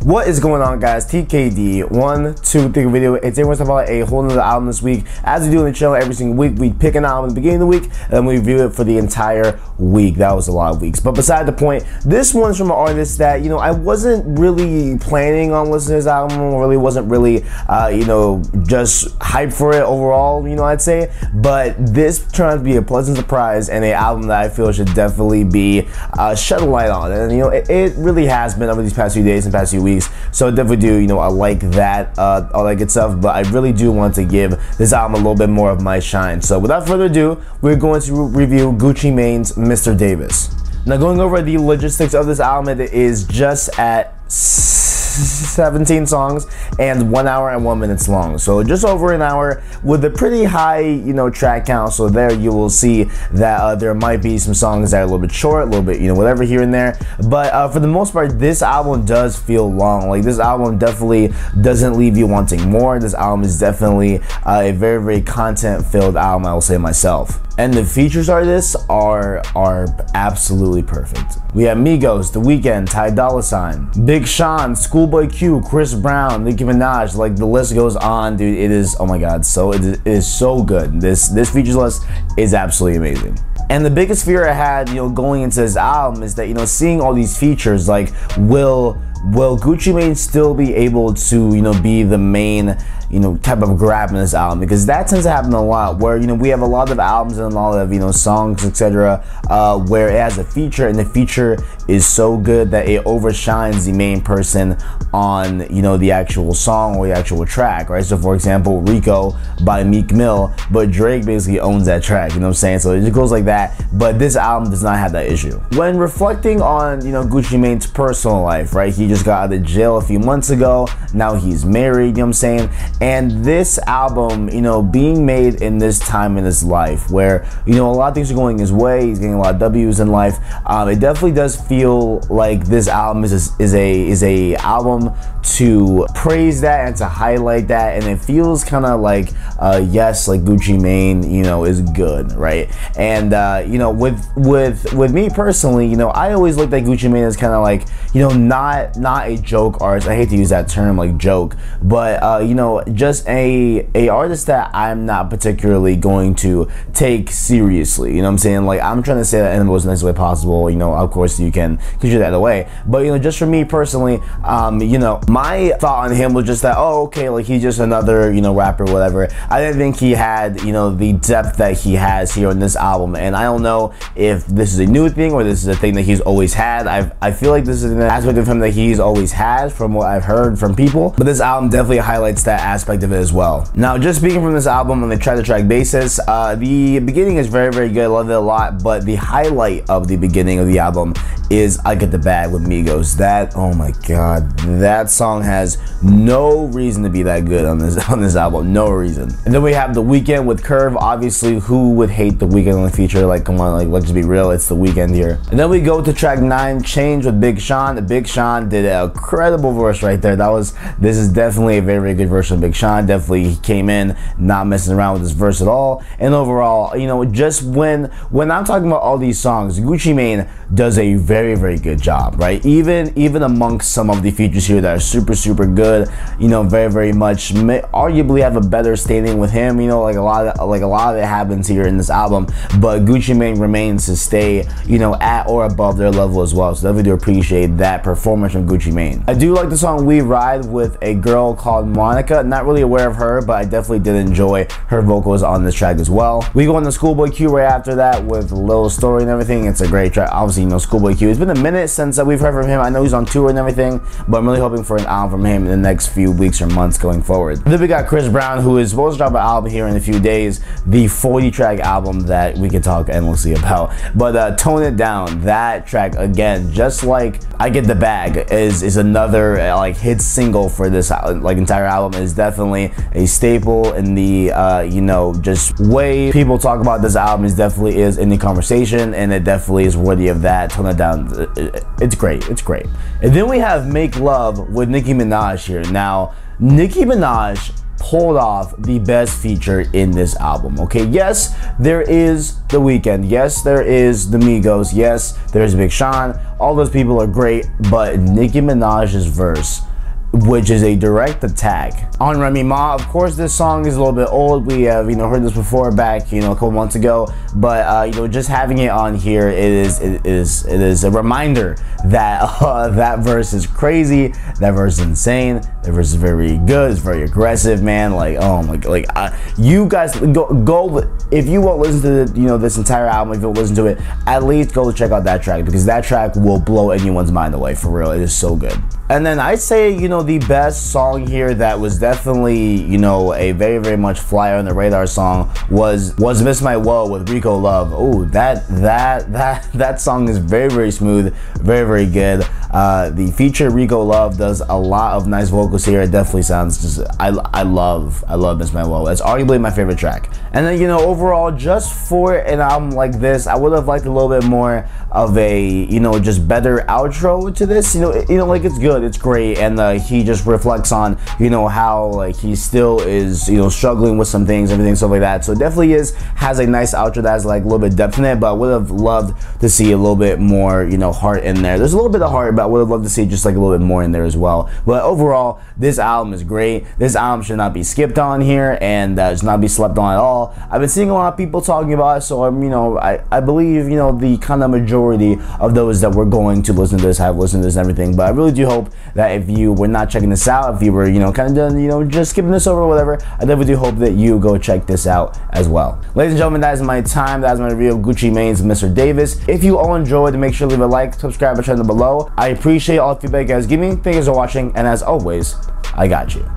What is going on, guys? TKD 1, 2, 3 video. It's everyone's about a whole nother album this week. As we do in the channel every single week, we pick an album at the beginning of the week and then we review it for the entire week. That was a lot of weeks, but beside the point, this one's from an artist that, you know, I wasn't really planning on listening to this album, really wasn't really just hyped for it overall, you know, I'd say. But this turned out to be a pleasant surprise and an album that I feel should definitely be shed a light on. And you know, it really has been over these past few days and past few weeks. So I definitely do, you know, I like that, all that good stuff, but I really do want to give this album a little bit more of my shine. So without further ado, we're going to review Gucci Mane's Mr. Davis. Now, going over the logistics of this album, it is just at 17 songs and 1 hour and 1 minute long, so just over an hour with a pretty high, you know, track count. So there you will see that there might be some songs that are a little bit short, a little bit, you know, whatever here and there, but for the most part this album does feel long. Like, this album definitely doesn't leave you wanting more. This album is definitely a very, very content filled album, I will say myself. And the features artists are absolutely perfect. We have Migos, The Weeknd, Ty Dolla $ign, Big Sean, Schoolboy Q, Chris Brown, Nicki Minaj. Like, the list goes on, dude. It is, oh my god, so it is so good. This features list is absolutely amazing. And the biggest fear I had, you know, going into this album is that, you know, seeing all these features, like, will Gucci Mane still be able to, you know, be the main, you know, type of grab in this album? Because that tends to happen a lot, where, you know, we have a lot of albums and a lot of, you know, songs, etc., where it has a feature and the feature is so good that it overshines the main person on, you know, the actual song or the actual track, right? So for example, Rico by Meek Mill, but Drake basically owns that track, you know what I'm saying? So it just goes like that, but this album does not have that issue. When reflecting on, you know, Gucci Mane's personal life, right? He just got out of jail a few months ago. Now he's married, you know what I'm saying? And this album, you know, being made in this time in his life where, you know, a lot of things are going his way, he's getting a lot of W's in life, it definitely does feel like this album is a album to praise that and to highlight that. And it feels kind of like, yes, like Gucci Mane, you know, is good, right? And you know, with me personally, you know, I always looked at Gucci Mane as kind of like, you know, not a joke artist. I hate to use that term, like joke, but you know, just a artist that I'm not particularly going to take seriously, you know what I'm saying? Like, I'm trying to say that in the most nice way possible, you know. Of course you can consider that away, but you know, just for me personally, you know, my thought on him was just that, oh, okay, like, he's just another, you know, rapper, whatever. I didn't think he had, you know, the depth that he has here on this album, and I don't know if this is a new thing or this is a thing that he's always had. I feel like this is an aspect of him that he's always had from what I've heard from people, but this album definitely highlights that aspect of it as well. Now, just speaking from this album on the track-to-track basis, the beginning is very, very good. I love it a lot, but the highlight of the beginning of the album is I Get the Bag with Migos. That, oh my god, that song has no reason to be that good on this album, no reason. And then we have The Weeknd with Curve. Obviously, who would hate The Weeknd on the feature? Like, come on, like, let's just be real, it's The Weeknd here. And then we go to track 9, Change with Big Sean. Big Sean did an incredible verse right there. This is definitely a very, very good verse of Big Sean. Definitely, he came in not messing around with this verse at all. And overall, you know, just when I'm talking about all these songs, Gucci Mane does a very, very good job, right? Even amongst some of the features here that are super, super good, you know, very, very much arguably have a better standing with him, you know, like a lot of it happens here in this album, but Gucci Mane remains to stay, you know, at or above their level as well. So definitely do appreciate that performance from Gucci Mane. I do like the song We Ride with a girl called Monica. Not really aware of her, but I definitely did enjoy her vocals on this track as well. We go on to Schoolboy Q right after that with Little Story and everything. It's a great track. Obviously, you know, Schoolboy Q, it's been a minute since we've heard from him. I know he's on tour and everything, but I'm really hoping for an album from him in the next few weeks or months going forward. Then we got Chris Brown, who is supposed to drop an album here in a few days, the 40-track album that we could talk endlessly about. But Tone It Down, that track, again, just like I Get the Bag, is another like hit single for this like entire album. Is definitely a staple in the you know, just way people talk about this album. Is definitely is in the conversation, and it definitely is worthy of that. Tone It Down, it's great, it's great. And then we have Make Love with Nicki Minaj here. Now, Nicki Minaj pulled off the best feature in this album. Okay, yes, there is The Weeknd, yes, there is the Migos, yes, there's Big Sean. All those people are great, but Nicki Minaj's verse which is a direct attack on Remy Ma. Of course, this song is a little bit old. We have, you know, heard this before back, you know, a couple months ago, but you know, just having it on here, it is a reminder that that verse is crazy, that verse is insane, that verse is very good, it's very aggressive, man. Like, oh my god, like you guys go if you won't listen to the, you know, this entire album, if you won't listen to it, at least go check out that track, because that track will blow anyone's mind away, for real. It is so good. And then I'd say, you know, the best song here that was definitely, you know, a very, very much flyer on the radar song was Miss My Woe with Rico Love. Oh, that song is very, very smooth, very, very good. The feature Rico Love does a lot of nice vocals here. It definitely sounds just, I love Miss My Woe. It's arguably my favorite track. And then, you know, overall, just for an album like this, I would have liked a little bit more of a, you know, just better outro to this. You know, like, it's good, it's great, and he just reflects on, you know, how like he still is, you know, struggling with some things, everything, stuff like that. So it definitely has a nice outro that has like a little bit of depth in it, but I would have loved to see a little bit more, you know, heart in there. There's a little bit of heart, but I would have loved to see just like a little bit more in there as well. But overall, this album is great. This album should not be skipped on here, and should not be slept on at all. I've been seeing a lot of people talking about it, so I'm, you know, I believe, you know, the kind of majority of those that were going to listen to this have listened to this and everything. But I really do hope that if you were not checking this out, if you were, you know, kind of done, you know, just skipping this over or whatever, I definitely do hope that you go check this out as well. Ladies and gentlemen, that is my time. That is my review of Gucci Mane's Mr. Davis. If you all enjoyed, make sure to leave a like, subscribe, and share down below. I appreciate all the feedback you guys give me. Thank you guys for watching, and as always, I got you.